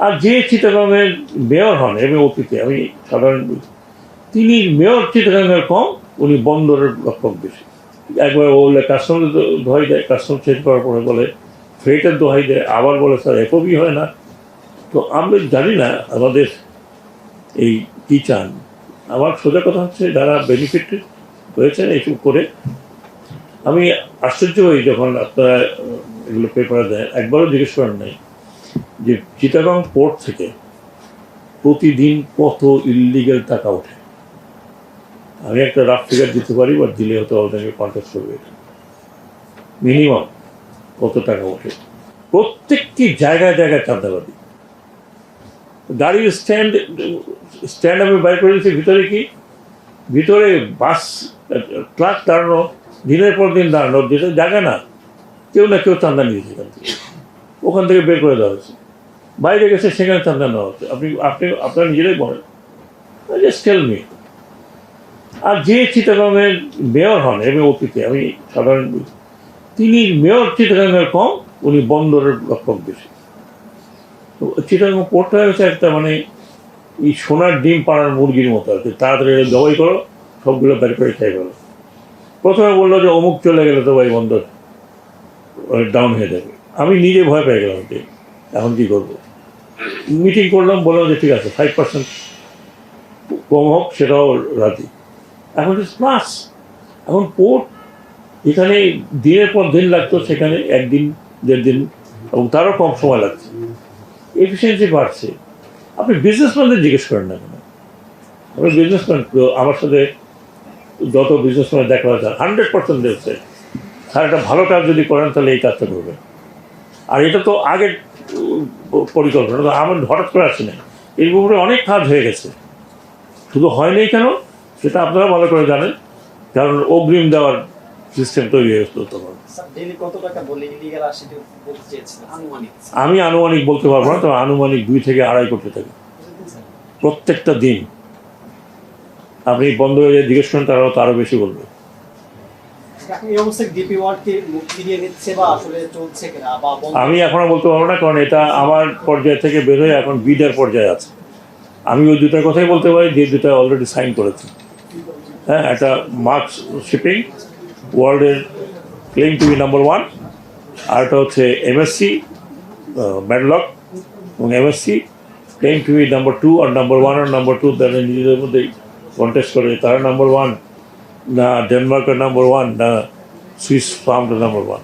আর যে চিটাগাংয়ের মেয়র হন এবং অতীতে আমি সাধারণ তিনি মেয়র চিটাগাংয়ের কম, উনি বন্দরের রকম বেশি। একবার বললে কাস্টম দোহাই দেয়, কাস্টম চেঞ্জ করার পরে বলে ফ্রেটের দোহাই দেয়, আবার বলে স্যার একবই হয় না। তো আমরা জানি না আমাদের এই কী চান। আমার সোজা কথা হচ্ছে যারা বেনিফিট হয়েছেন এইসব করে, আমি আশ্চর্য হই যখন আপনারা এগুলো পেপারে দেয়, একবারও জিজ্ঞেস করেন নাই যে চিটাগাং পোর্ট থেকে প্রতিদিন কত ইললিগাল টাকা ওঠে। আমি একটা রাফ ফিগার দিতে পারি, বা দিলে হয়তো আপনাকে কন্ট্যাক্ট করবে, মিনিমাম কত টাকা ওঠে। প্রত্যেকটি জায়গায় জায়গায় চাঁদাবাদি। গাড়ির স্ট্যান্ড আমি বাইর করে দিচ্ছি, ভিতরে কি ভিতরে বাস ট্রাক দাঁড়ানো, দিনের পর দিন দাঁড়ানো, যেটা জায়গা না, কেউ না কেউ চাঁদা নিয়েছে এখান থেকে, ওখান থেকে বের করে দেওয়া হয়েছে। বাইরে গেছে সেখানে চাঁদা নেওয়া হচ্ছে। আপনারা নিজেরাই বলেন, জাস্ট টেল মি। আর যে চিটাগাংয়ের মেয়র হন এবং অতীতে আমি সাধারণ তিনি মেয়র চিটাগাংয়ের কম, উনি বন্দরের রকম বেশি। তো চিটাগাং পোর্টটা হচ্ছে একটা মানে এই সোনার ডিম পাড়ার মুরগির মতো আর কি, তাড়াতাড়ি জবাই করো, সবগুলো বের করে খেয়ে গেলো। প্রথমে বললো যে অমুক চলে গেলে তো ভাই বন্দর ডাউন হয়ে যাবে। আমি নিজে ভয় পেয়ে গেলাম যে এখন কী করবো। মিটিং করলাম, বললাম যে ঠিক আছে 5% কম হোক, সেটাও রাজি। এখন প্লাস এখন পোর্ট এখানে দিনের পর দিন লাগতো, সেখানে একদিন দেড় দিন এবং তারও কম সময় লাগছে। এফিসিয়েন্সি বাড়ছে। আপনি বিজনেসম্যানদের জিজ্ঞেস করেন না কেন? আপনি বিজনেসম্যান, আমার সাথে যত বিজনেসম্যান দেখা হয়েছে 100% দেখছে স্যার একটা ভালো কাজ যদি করেন তাহলে এই কাজটা করবেন। আর এটা তো আগের পরিকল্পনা, তো আমার হঠাৎ করে আসছে না, এর উপরে অনেক কাজ হয়ে গেছে। শুধু হয়নি কেন সেটা আপনারা ভালো করে জানেন, কারণ অগ্রিম দেওয়ার সিস্টেম তৈরি হয়ে গেছিল তখন। আমি আনুমানিক বলতে পারবো না, তবে আনুমানিক 2 থেকে 2.5 কোটি টাকা প্রত্যেকটা দিন। আপনি বন্ধ হয়ে জিজ্ঞেস করেন, তারাও তো আরো বেশি বলবে। আমি এখনো বলতে পারবো না, কারণ এটা আমার পর্যায় থেকে বের হয়ে এখন বিডার পর্যায়ে আছে। আমি ওই দুটার কথাই বলতে পারি যে দুটা অলরেডি সাইন করেছি। হ্যাঁ, একটা মার্কস শিপিং ওয়ার্ল্ডের ক্লেম টু বি নাম্বার 1, আর একটা হচ্ছে MSC ম্যাডলক এবং MSC claim to be number 2 আর নাম্বার 1 আর নাম্বার 2 তারা নিজেদের মধ্যেই কন্টেস্ট করে, তারা নাম্বার 1 না ডেনমার্কের নাম্বার 1 না সুইস ফার্মটা নাম্বার 1।